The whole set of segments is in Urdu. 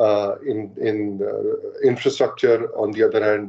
in infrastructure, on the other hand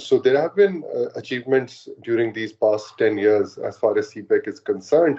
So there have been achievements during these past 10 years as far as CPEC is concerned.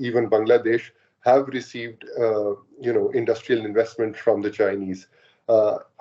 even Bangladesh have received industrial investment from the Chinese.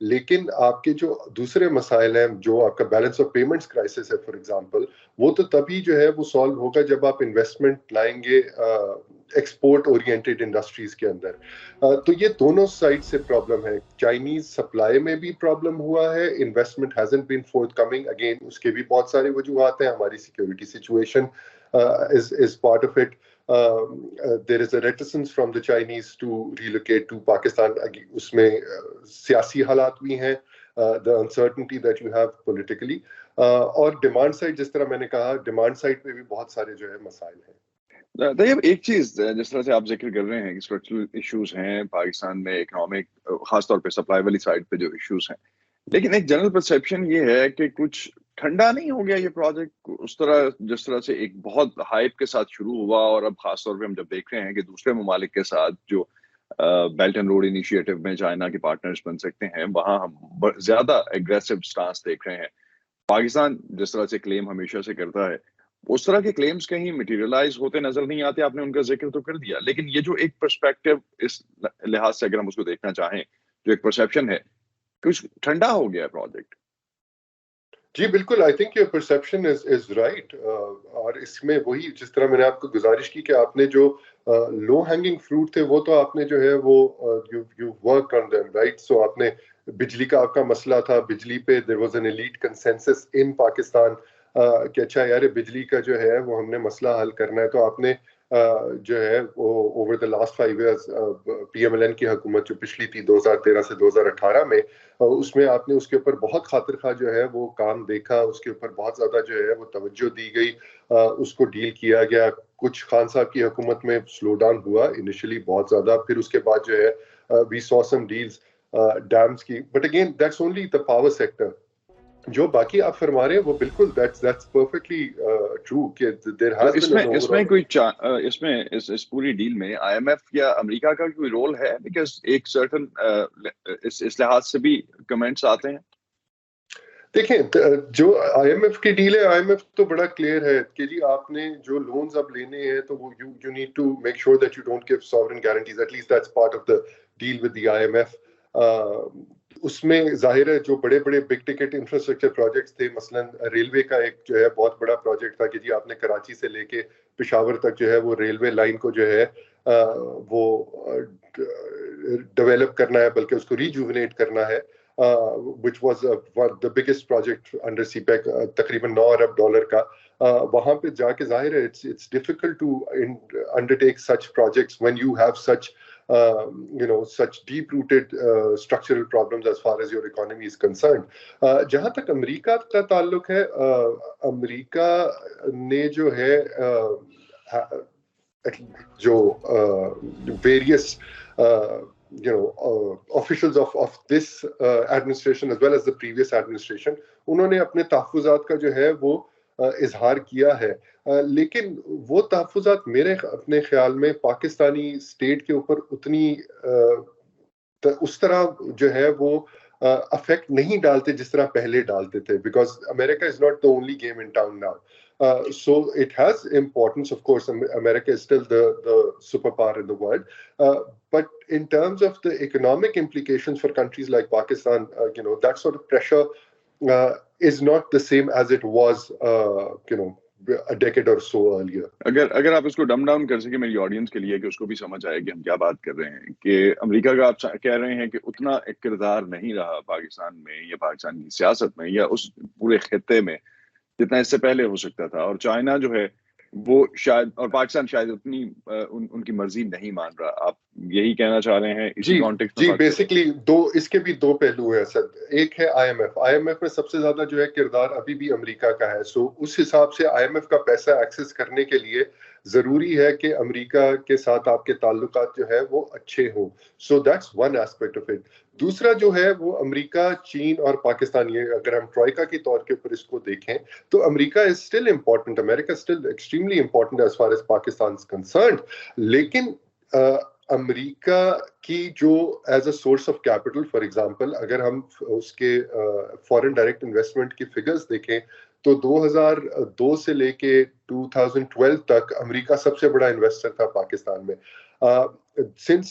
لیکن آپ کے جو دوسرے مسائل ہیں, جو آپ کا بیلنس آف پیمنٹس کرائسس ہے فار ایگزامپل, وہ تو تبھی جو ہے وہ سالو ہوگا جب آپ انویسٹمنٹ لائیں گے ایکسپورٹ اورینٹیڈ انڈسٹریز کے اندر. تو یہ دونوں سائڈ سے پرابلم ہے. چائنیز سپلائی میں بھی پرابلم ہوا ہے, انویسٹمنٹ ہیزنٹ بین فورتھ کمنگ, اگین اس کے بھی بہت سارے وجوہات ہیں. ہماری security situation is part of it. There is a reticence from the Chinese to relocate to Pakistan. اس میں سیاسی حالات بھی ہیں, the uncertainty that you have politically, اور ڈیمانڈ سائڈ جس طرح میں نے کہا, ڈیمانڈ سائڈ پہ بھی بہت سارے جو ہے مسائل ہیں. طیب ایک چیز جس طرح سے آپ ذکر کر رہے ہیں کہ اسٹرکچرل ایشوز ہیں پاکستان میں, اکنامک خاص طور پہ سپلائی والی سائڈ پہ جو ایشوز ہیں, لیکن ایک جنرل پرسیپشن یہ ہے کہ کچھ ٹھنڈا نہیں ہو گیا یہ پروجیکٹ اس طرح جس طرح سے ایک بہت ہائپ کے ساتھ شروع ہوا, اور اب خاص طور پہ ہم جب دیکھ رہے ہیں کہ دوسرے ممالک کے ساتھ جو بیلٹ اینڈ روڈ انیشیٹو میں چائنا کے پارٹنرز بن سکتے ہیں, وہاں ہم زیادہ ایگریسو سٹانس دیکھ رہے ہیں. پاکستان جس طرح سے کلیم ہمیشہ سے کرتا ہے, اس طرح کے کلیمز کہیں مٹیریلائز ہوتے نظر نہیں آتے. آپ نے ان کا ذکر تو کر دیا, لیکن یہ جو ایک پرسپیکٹو اس لحاظ سے اگر ہم اس کو دیکھنا چاہیں, جو ایک پرسیپشن ہے کچھ ٹھنڈا ہو گیا پروجیکٹ. جی بالکل, I think your perception is right. اور اس میں وہی جس طرح میں نے آپ کو گزارش کی کہ آپ نے جو لو ہینگنگ فروٹ تھے وہ تو آپ نے جو ہے وہ you work on them, right. So آپ نے بجلی کا آپ کا مسئلہ تھا, بجلی پہ there was an elite consensus in Pakistan کہ اچھا یار بجلی کا جو ہے وہ ہم نے مسئلہ حل کرنا ہے. تو آپ نے جو ہے وہ over the last 5 years P M L N کی حکومت جو پچھلی تھی 2013 سے 2018 میں, اس میں آپ نے اس کے اوپر بہت خاطر خواہ جو ہے وہ کام دیکھا, اس کے اوپر بہت زیادہ جو ہے وہ توجہ دی گئی, اس کو ڈیل کیا گیا. کچھ خان صاحب کی حکومت میں سلو ڈاؤن ہوا انیشلی بہت زیادہ, پھر اس کے بعد جو ہے وی سو سم ڈیلز ڈیمز کی, but again that's only the power sector. جو باقی آپ فرما رہے ہیں وہ بالکل that's perfectly true کہ there has been an overall. اس میں کوئی اس میں اس پوری ڈیل میں آئی ایم ایف یا امریکہ کا کوئی رول ہے؟ بیکاز ایک سرٹن اس لحاظ سے بھی کمنٹس آتے ہیں. دیکھیں جو آئی ایم ایف کی ڈیل ہے, آئی ایم ایف تو بڑا کلیئر ہے کہ جی آپ نے جو لونز اب لینے ہیں تو وہ you need to make sure that you don't give sovereign guarantees, at least that's part of the deal with the I M F. اس میں ظاہر ہے جو بڑے بڑے بگ ٹکٹ انفراسٹرکچر پروجیکٹس تھے, مثلا ریلوے کا ایک جو ہے بہت بڑا پروجیکٹ تھا کہ جی آپ نے کراچی سے لے کے پشاور تک جو ہے وہ ریلوے لائن کو جو ہے وہ ڈیولپ کرنا ہے, بلکہ اس کو ریجوونیٹ کرنا ہے, which was the biggest project under CPEC, تقریباً $9 ارب کا. وہاں پہ جا کے ظاہر ہے it's difficult to undertake such projects when you have such such deep-rooted structural problems as far as your economy is concerned. جہاں تک امریکہ کا تعلق ہے, امریکہ نے جو ہے جو various officials of this administration as well as the previous administration, انہوں نے اپنے تحفظات کا جو ہے وہ اظہار کیا ہے, لیکن وہ تحفظات میرے اپنے خیال میں پاکستانی اسٹیٹ کے اوپر اتنی اس طرح جو ہے وہ افیکٹ نہیں ڈالتے جس طرح پہلے ڈالتے تھے, because America is not the only game in town now. So it has importance, of course. America is still the superpower in the world. But in terms of the economic implications for countries like Pakistan, that sort of pressure is not the same as it was, a decade or so earlier. اگر آپ اس کو ڈم ڈاؤن کر سکیں میری آڈینس کے لیے کہ اس کو بھی سمجھ آئے کہ ہم کیا بات کر رہے ہیں, کہ امریکہ کا آپ کہہ رہے ہیں کہ اتنا ایک کردار نہیں رہا پاکستان میں یا پاکستان کی سیاست میں یا اس پورے خطے میں جتنا اس سے پہلے ہو سکتا تھا, اور چائنا جو ہے وہ شاید, اور پاکستان شاید اتنی ان کی مرضی نہیں مان رہا. آپ یہی کہنا چاہ رہے ہیں اسی کانٹیکسٹ میں؟ جی بیسیکلی اس کے بھی دو پہلو ہیں سر. ایک ہے آئی ایم ایف میں سب سے زیادہ جو ہے کردار ابھی بھی امریکہ کا ہے. سو اس حساب سے آئی ایم ایف کا پیسہ ایکسس کرنے کے لیے ضروری ہے کہ امریکہ کے ساتھ آپ کے تعلقات جو ہے وہ اچھے ہوں. So that's one aspect of it. دوسرا جو ہے وہ امریکہ, چین اور پاکستان, یہ اگر ہم ٹرائیکا کے طور کے اوپر اس کو دیکھیں تو America is still important, America still extremely important as far as Pakistan is concerned. لیکن امریکہ کی جو as a source of capital, for example اگر ہم اس کے فارن ڈائریکٹ انویسٹمنٹ کی فگرز دیکھیں تو 2002 سے لے کے 2012 تک امریکہ سب سے بڑا انویسٹر تھا پاکستان میں. Since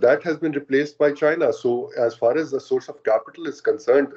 that has been replaced by China. So as far as the source of capital is concerned,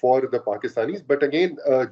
for the Pakistanis. But again,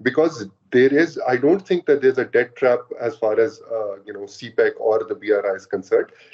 because I don't think that there's a debt trap as far as CPEC or the BRI is concerned.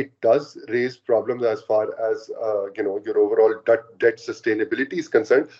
it does raise problems as far as your overall debt sustainability is concerned.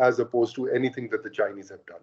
as opposed to anything that the Chinese have done.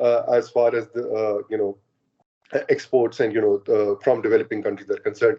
as far as the exports and from developing countries are concerned.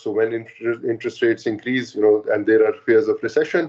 So when interest rates increase, and there are fears of recession,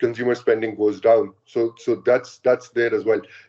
consumer spending goes down. So that's there as well.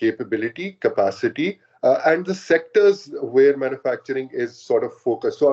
capability, capacity, and the sectors where manufacturing is sort of focused. So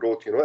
growth,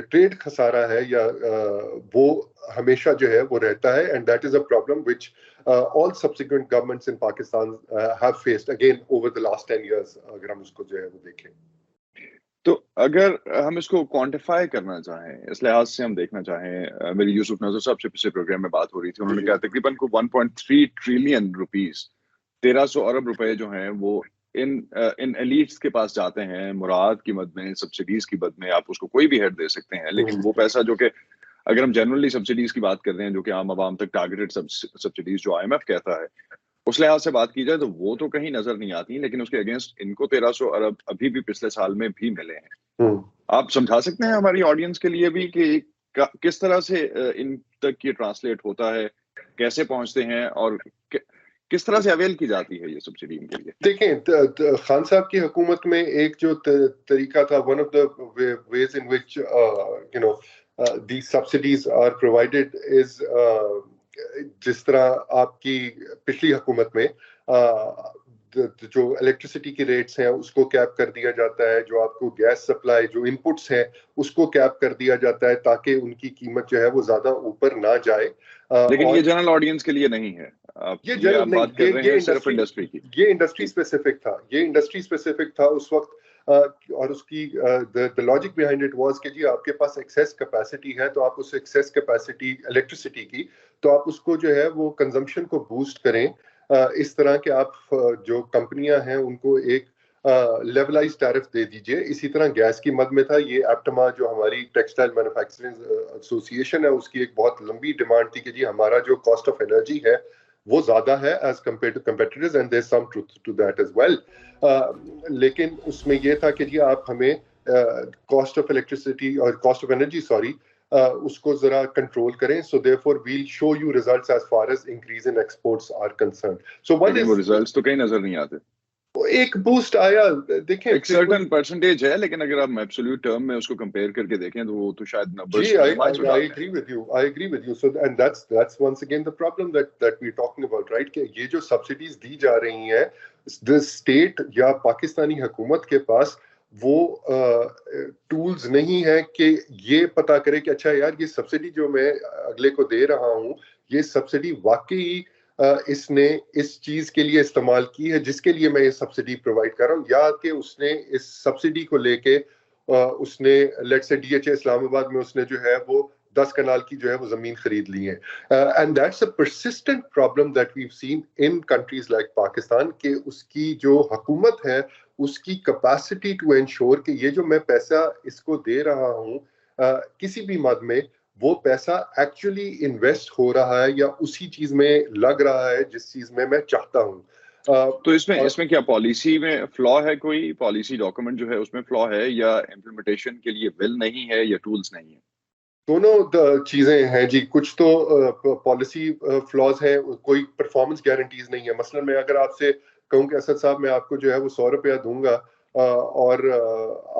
trade خسارہ ہے یا وہ ہمیشہ جو ہے وہ رہتا ہے, and that is a problem which all subsequent governments in Pakistan have faced again over the last 10 years اگر ہم اس کو جو ہے وہ دیکھیں. تو اگر ہم اس کو کوانٹیفائی کرنا چاہیں, اس لحاظ سے ہم دیکھنا چاہیں, میری یوسف نظر صاحب سے پچھلے پروگرام میں بات ہو رہی تھی, انہوں نے کہا تقریباً 1.3 ٹریلین روپیز 1300 ارب روپے جو ہیں وہ ان ایلیٹس کے پاس جاتے ہیں مراد کی مد میں, سبسڈیز کی مد میں. آپ اس کو کوئی بھی ہیڈ دے سکتے ہیں, لیکن وہ پیسہ جو کہ اگر ہم جنرلی سبسڈیز کی بات کر رہے ہیں جو کہ عام عوام تک ٹارگیٹڈ سبسڈیز جو IMF کہتا ہے, اس لحاظ سے بات کی جائے تو وہ تو کہیں نظر نہیں آتی, لیکن اس کے اگینسٹ ان کو 1300 ارب ابھی بھی پچھلے سال میں بھی ملے ہیں. آپ سمجھا سکتے ہیں ہماری آڈینس کے لیے بھی کہ کس طرح سے ان تک یہ ٹرانسلیٹ ہوتا ہے, کیسے پہنچتے ہیں اور کس طرح سے اویل کی جاتی ہے یہ سبسڈی ان کے لیے؟ دیکھیں, خان صاحب کی حکومت میں ایک جو طریقہ تھا, one of the ways in which these subsidies are provided is جس طرح آپ کی پچھلی حکومت میں جو الیکٹریسٹی کی ریٹس ہیں اس کو کیپ کر دیا جاتا ہے, جو آپ کو گیس سپلائی جو ان پٹس ہیں اس کو کیپ کر دیا جاتا ہے تاکہ ان کی قیمت جو ہے وہ زیادہ اوپر نہ جائے. لیکن یہ جنرل آڈینس کے لیے نہیں ہے, یہ بات کر رہے ہیں صرف انڈسٹری کی. یہ انڈسٹری اسپیسیفک تھا, یہ انڈسٹری اسپیسیفک تھا اس وقت, اور اس کی the logic behind it was کہ جی آپ کے پاس ایکسیس کیپیسٹی ہے تو آپ اس ایکسیس کیپیسٹی الیکٹریسٹی کی تو آپ اس کو جو ہے وہ کنزمپشن کو بوسٹ کریں, اس طرح کہ آپ جو کمپنیاں ہیں ان کو ایک لیولائز ٹیرف دے دیجئے. اسی طرح گیس کی مد میں تھا, یہ ایپٹما جو ہماری ٹیکسٹائل مینوفیکچرنگ ایسوسی ایشن ہے اس کی ایک بہت لمبی ڈیمانڈ تھی کہ جی ہمارا جو کاسٹ آف انرجی ہے وہ زیادہ ہے as compare to competitors, and there is some truth to that as well. لیکن اس میں یہ تھا کہ جی آپ ہمیں کاسٹ آف الیکٹریسٹی اور کاسٹ آف انرجی اس کو ذرا کنٹرول کریں, so therefore we'll show you results as far as increase in exports are concerned. So one is وہ ریزلٹس تو کہیں نظر نہیں آتے, ایک بوسٹ آیا, دیکھیں ایک سرٹن پرسنٹیج ہے, لیکن اگر آپ ایبسولوٹ ٹرم میں اس کو کمپیئر کر کے دیکھیں تو وہ تو شاید نمبرز جی, I agree with you. So and that's once again the problem that we're talking about, right? کہ یہ جو سبسڈیز دی جا رہی ہیں the state یا پاکستانی حکومت کے پاس وہ ٹولز نہیں ہے کہ یہ پتا کرے کہ اچھا یار یہ سبسڈی جو میں اگلے کو دے رہا ہوں یہ سبسڈی واقعی اس نے اس چیز کے لیے استعمال کی ہے جس کے لیے میں یہ سبسڈی پرووائڈ کر رہا ہوں, یا کہ اس نے اس سبسڈی کو لے کے اس نے لیٹ سے DHA اسلام آباد میں اس نے جو ہے وہ 10 کنال کی جو ہے وہ زمین خرید لی ہے. And that's a persistent problem that we've seen in countries like Pakistan, کہ اس کی جو حکومت ہے اس کی کیپیسٹی ٹو انشور کہ یہ جو میں پیسہ اس کو دے رہا ہوں کسی بھی مد میں وہ پیسہ ایکچولی انویسٹ ہو رہا ہے یا اسی چیز میں لگ رہا ہے جس چیز میں چاہتا ہوں. تو اس میں کیا پالیسی میں فلا ہے, کوئی پالیسی ڈاکومنٹ جو ہے اس میں فلا ہے, یا امپلیمنٹیشن کے لیے ول نہیں ہے, یا ٹولز نہیں ہیں؟ دونوں چیزیں ہیں جی. کچھ تو پالیسی فلاز ہیں, کوئی پرفارمنس گارنٹیز نہیں ہے. مثلا میں اگر آپ سے کہوں کہ اسد صاحب میں آپ کو جو ہے وہ 100 روپیہ دوں گا اور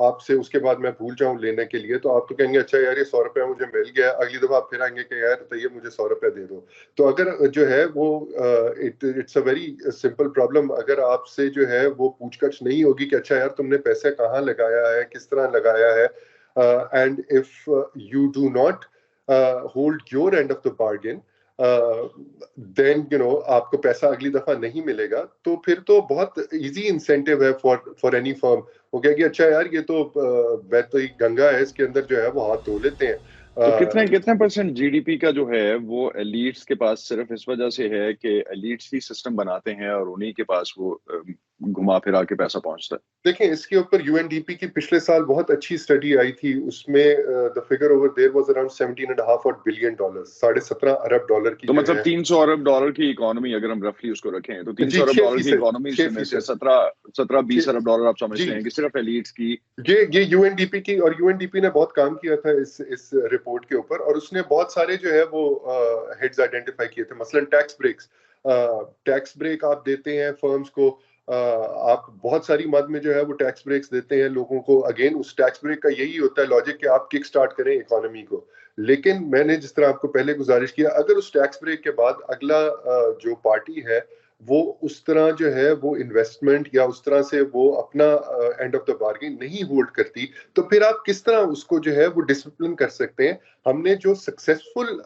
آپ سے اس کے بعد میں بھول جاؤں لینے کے لیے, تو آپ تو کہیں گے اچھا یار یہ 100 روپیہ مجھے مل گیا, اگلی دفعہ آپ پھر آئیں گے کہ یار طیب مجھے 100 روپیہ دے دو. تو اگر جو ہے وہ it's a very simple problem, اگر آپ سے جو ہے وہ پوچھ گچھ نہیں ہوگی کہ اچھا یار تم نے پیسے کہاں لگایا ہے, کس طرح لگایا ہے, and if you do not hold your end of the bargain then آپ کو پیسہ اگلی دفعہ نہیں ملے گا. تو پھر تو بہت ایزی انسینٹیو ہے فار اینی فرم, وہ کہے گی اچھا یار یہ تو بہتی گنگا ہے, اس کے اندر جو ہے وہ ہاتھ دھو لیتے ہیں. تو کتنے پرسنٹ GDP کا جو ہے وہ ایلیٹس کے پاس صرف اس وجہ سے ہے کہ ایلیٹس ہی سسٹم بناتے ہیں اور انہی کے پاس وہ گھما پھرا کے پیسہ پہنچتا ہے؟ دیکھیں اس کے اوپر UNDP کی پچھلے سال بہت اچھی اسٹڈی آئی تھی, اس میں the figure over there was around $17.5 billion, $17.5 ارب کی. تو مطلب 300 ارب ڈالر کی اکانومی اگر ہم رفلی اس کو رکھیں تو 300 ارب ڈالر کی اکانومی میں سے 17-20 ارب ڈالر آپ سمجھتے ہیں کہ صرف ایلیٹس کی. یہ UNDP کی, اور UNDP نے بہت کام کیا تھا اس رپورٹ کے اوپر, اور اس نے بہت سارے جو ہے وہ ہیڈز آئیڈینٹیفائی کیے تھے. مثلا ٹیکس بریک آپ دیتے ہیں فرمز کو, آپ بہت ساری مد میں جو ہے وہ ٹیکس بریکس دیتے ہیں لوگوں کو. اگین اس ٹیکس بریک کا یہی ہوتا ہے لاجک کہ آپ کک سٹارٹ کریں اکانومی کو. لیکن میں نے جس طرح آپ کو پہلے گزارش کیا, اگر اس ٹیکس بریک کے بعد اگلا جو پارٹی ہے وہ اس طرح جو ہے وہ انویسٹمنٹ یا اس طرح سے وہ اپنا اینڈ آف دا بارگین نہیں ہولڈ کرتی, تو پھر آپ کس طرح اس کو جو ہے وہ ڈسپلن کر سکتے ہیں؟ ہم نے جو سکسیسفل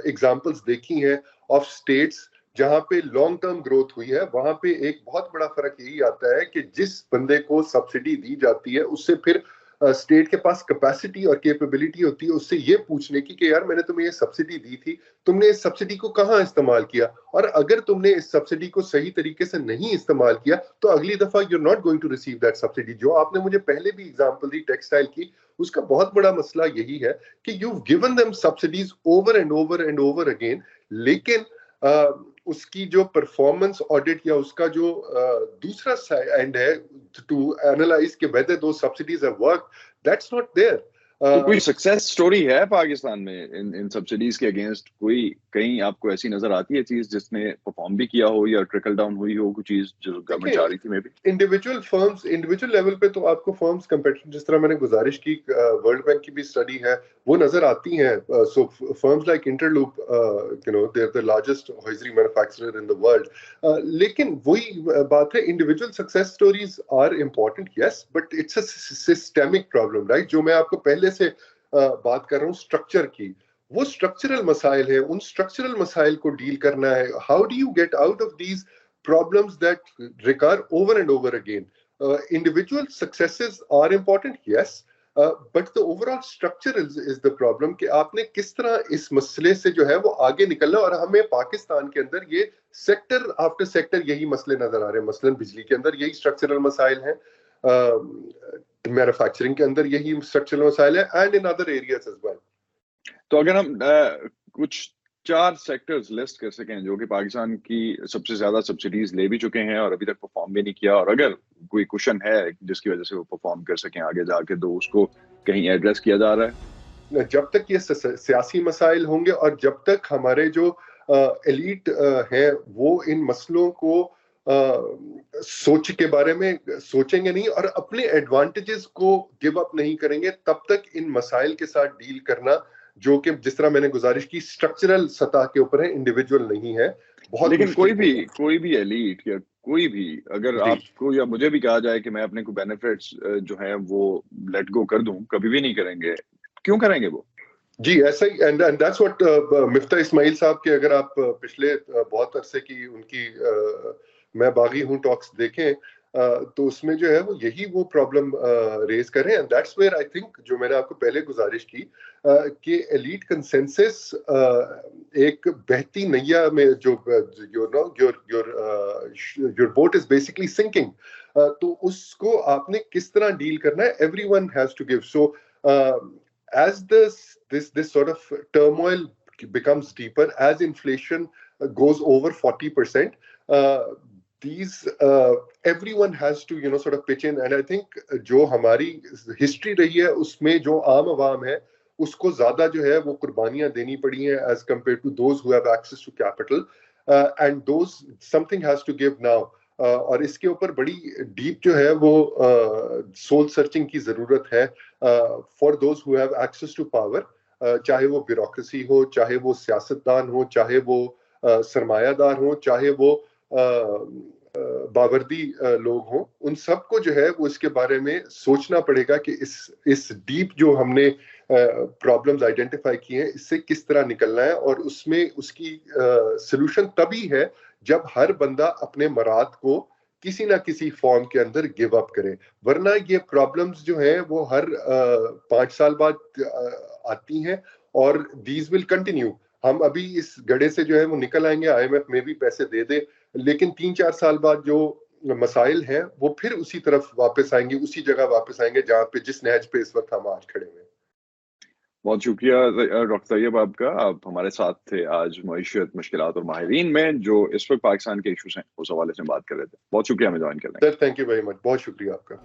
ایگزامپلس دیکھی ہیں آف اسٹیٹس جہاں پہ لانگ ٹرم گروتھ ہوئی ہے, وہاں پہ ایک بہت بڑا فرق یہی آتا ہے کہ جس بندے کو سبسڈی دی جاتی ہے اس سے پھر اسٹیٹ کے پاس کیپیسٹی اور کیپیبلٹی ہوتی ہے اس سے یہ پوچھنے کی کہ یار میں نے تمہیں یہ سبسڈی دی تھی, تم نے اس سبسڈی کو کہاں استعمال کیا, اور اگر تم نے اس سبسڈی کو صحیح طریقے سے نہیں استعمال کیا تو اگلی دفعہ you are not going to receive that subsidy. جو آپ نے مجھے پہلے بھی ایگزامپل دی ٹیکسٹائل کی, اس کا بہت بڑا مسئلہ یہی ہے کہ you given them subsidies over and over and over again, لیکن اس کی جو پرفارمنس آڈٹ یا اس کا جو دوسرا اینڈ ہے ٹو اینالائز کہ whether those subsidies have worked, that's not there. تو کوئی سکسیس سٹوری ہے پاکستان میں ان سبسڈیز کے اگینسٹ؟ کوئی کہیں آپ کو ایسی نظر آتی ہے چیز جس نے پرفارم بھی کیا ہو یا ٹرکل ڈاؤن ہوئی ہو کوئی چیز جو گورنمنٹ چاہ رہی تھی؟ میں بھی انڈیویجول فرمز, انڈیویجول لیول پہ تو آپ کو فرمز کمپیٹیشن, جس طرح میں نے گزارش کی, ورلڈ بینک کی بھی اسٹڈی ہے, وہ نظر آتی ہیں. So firms like Interloop, you know they are the largest hosiery manufacturer in the world. لیکن وہی بات ہے, individual success stories are important, yes, but it's a systemic problem, right? جو میں آپ کو پہلے سے بات کر رہا ہوں اسٹرکچر کی, وہ اسٹرکچرل مسائل ہیں, ان اسٹرکچرل مسائل کو ڈیل کرنا ہے. How do you get out of these problems that recur over and over again? Individual successes are important, yes, but the overall structure is the problem کہ آپ نے کس طرح اس مسئلے سے جو ہے وہ آگے نکلنا. اور ہمیں پاکستان کے اندر یہ سیکٹر آفٹر سیکٹر یہی مسئلے نظر آ رہے ہیں. مثلاً بجلی کے اندر یہی اسٹرکچرل مسائل ہیں, مینوفیکچرنگ کے اندر یہی اسٹرکچرل مسائل ہیں, and in other areas as well. تو اگر ہم کچھ 4 سیکٹرز لسٹ کر سکیں جو کہ پاکستان کی سب سے زیادہ سبسڈیز لے بھی چکے ہیں اور ابھی تک پرفارم بھی نہیں کیا, اور اگر کوئی کوشن ہے جس کی وجہ سے وہ پرفارم کر سکیں آگے جا کے, تو اس کو کہیں ایڈریس کیا جا رہا ہے؟ جب تک یہ سیاسی مسائل ہوں گے اور جب تک ہمارے جو ایلیٹ ہیں وہ ان مسئلوں کو سوچ کے بارے میں سوچیں گے نہیں اور اپنے ایڈوانٹیجز کو گیو اپ نہیں کریں گے, تب تک ان مسائل کے ساتھ ڈیل کرنا, جو کہ جس طرح میں نے گزارش کی اسٹرکچرل سطح کے اوپر ہے, انڈیویجول نہیں ہے. بہت لیکن کوئی بھی ایلیٹ یا کوئی بھی, اگر آپ کو یا مجھے بھی کہا جائے کہ میں اپنے کو بینیفٹس جو ہیں وہ لیٹ گو کر دوں, کبھی بھی نہیں کریں گے. کیوں کریں گے وہ؟ جی ایسا ہی, اینڈ دیٹس واٹ مفتاح اسماعیل صاحب کے, اگر آپ پچھلے بہت عرصے کی ان کی میں باغی ہوں ٹاکس دیکھیں تو اس میں جو ہے وہ یہی وہ پرابلم ریز کریں. And that's where I think, جو میں نے آپ کو پہلے گزارش کی کہ ایلیٹ کنسنسس ایک بہتی نیا میں جو your boat is basically sinking, تو اس کو آپ نے کس طرح ڈیل کرنا ہے. Every one has to give. So as this sort of turmoil becomes deeper, as inflation goes over 40%, everyone has to sort of pitch in. And I think جو ہماری ہسٹری رہی ہے اس میں جو عام عوام ہے اس کو زیادہ جو ہے وہ قربانیاں دینی پڑی ہیں as compared to those who have access to capital, and those something has to give now. اور اس کے اوپر بڑی ڈیپ جو ہے وہ سول سرچنگ کی ضرورت ہے for those who have access to power, چاہے وہ بیوروکریسی ہو, چاہے وہ سیاستدان ہو, چاہے وہ سرمایہ دار ہوں, چاہے وہ باوردی لوگ ہوں. ان سب کو جو ہے وہ اس کے بارے میں سوچنا پڑے گا کہ اس ڈیپ جو ہم نے پرابلمز آئیڈینٹیفائی کی ہیں اس سے کس طرح نکلنا ہے, اور اس میں اس کی سلوشن تبھی ہے جب ہر بندہ اپنے مراد کو کسی نہ کسی فارم کے اندر گیو اپ کرے. ورنہ یہ پرابلمز جو ہیں وہ ہر 5 سال بعد آتی ہیں اور دیز ول کنٹینیو. ہم ابھی اس گڑھے سے جو ہے وہ نکل آئیں گے, آئی ایم ایف میں بھی پیسے دے دے, لیکن 3-4 سال بعد جو مسائل ہیں وہ پھر اسی طرف واپس آئیں گے, اسی جگہ واپس آئیں گے جہاں پہ جس نہج پہ اس وقت ہم آج کھڑے ہوئے ہیں. بہت شکریہ ڈاکٹر طیب آپ کا, آپ ہمارے ساتھ تھے آج معیشت مشکلات اور ماہرین میں, جو اس وقت پاکستان کے ایشوز ہیں اس حوالے سے بات کر رہے تھے. بہت شکریہ ہمیں جوائن کرنے کا. Sir thank you very much, بہت شکریہ آپ کا.